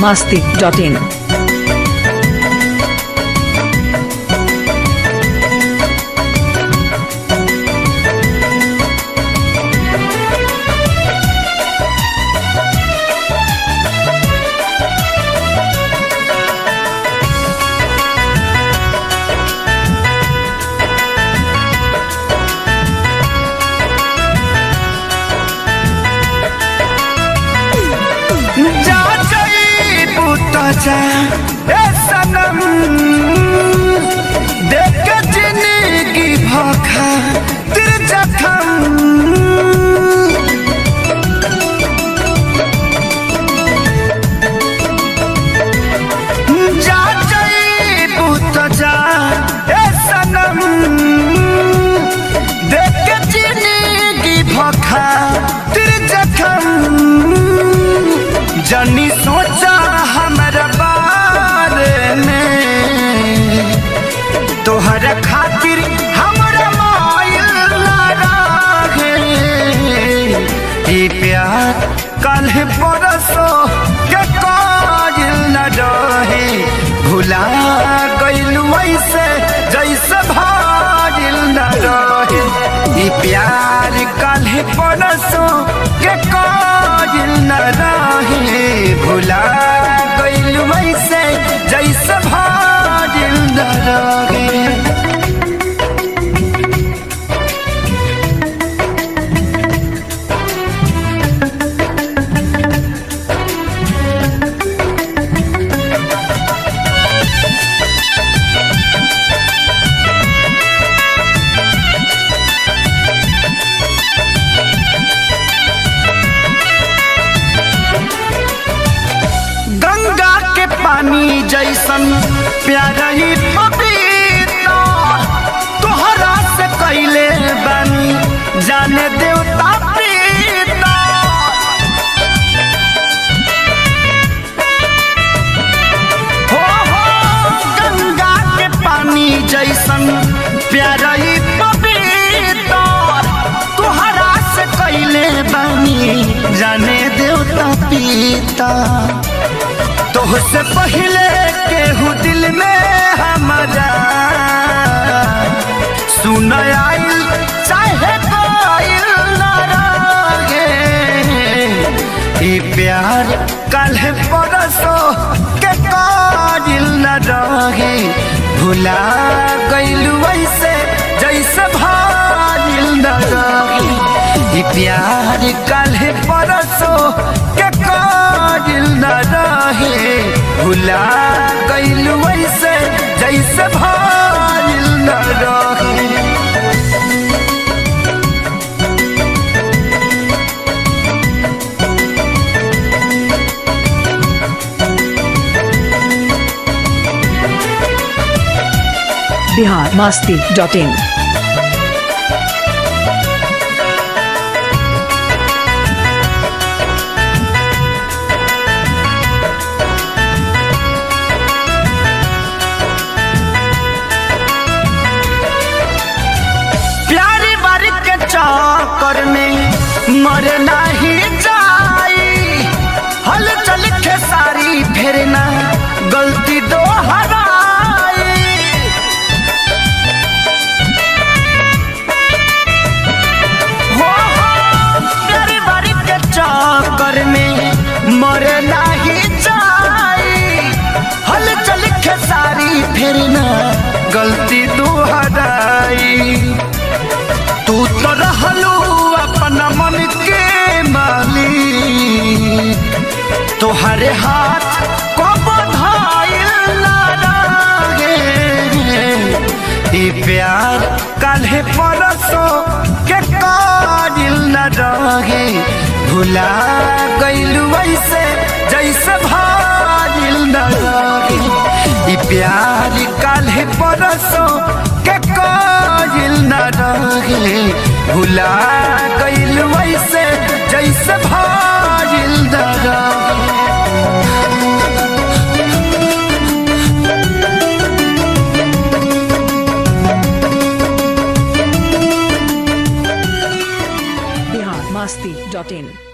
biharmasti.in। जा ए सनम देख के जिंदगी भोखा तेरे जखम जा जाइबू तो जा ए सनम देख के जिंदगी भोखा तेरे जखम जनी सोचा हमारा बारे में तोहर खातिर हमारा मायल रहे ये प्यार कल परसो के काजिल न रहे भुला गइल वैसे जैसे भाजिल न रहे ये प्यार कल परसो के काजिल न रहे भुला गइल वैसे जैसे भाजिल न रहे। पानी जैसन प्यारा ही पपीता तोहरा से कैले बनी जाने देवता प्रीता हो गंगा के पानी जैसन प्यारा ही पपीता तोहरा से कैले बनी जाने देवता पीता तोहसे पहले केहू दिल में हमारा सुन आइल चाहे कोइल न रहे ये प्यार कल परसो के काजिल न रहे भुला गइल वैसे जैसे भाजिल न रहे ये प्यार कल परसो के काजिल न रहे भुला गइल वैसे जैसे भाजिल न रहे। biharmasti.in। चक्कर में मर नहीं जाई हल चल के सारी फेरना गलती दोहराई हो प्यारी बारी के चक्कर में मर नहीं जाई हल चल के सारी फेरना गलती दोहराई तू तो रहलू अपना मन के मालिक तोहरे हाथ को बधाइल ना रहे ये प्यार कल परसो के काजिल न रहे भुला गइल वैसे जैसे भाजिल न रहे ये प्यार कल परसो के काजिल न रहे भुला गइल वैसे जैसे भाजिल न रहे। biharmasti.in।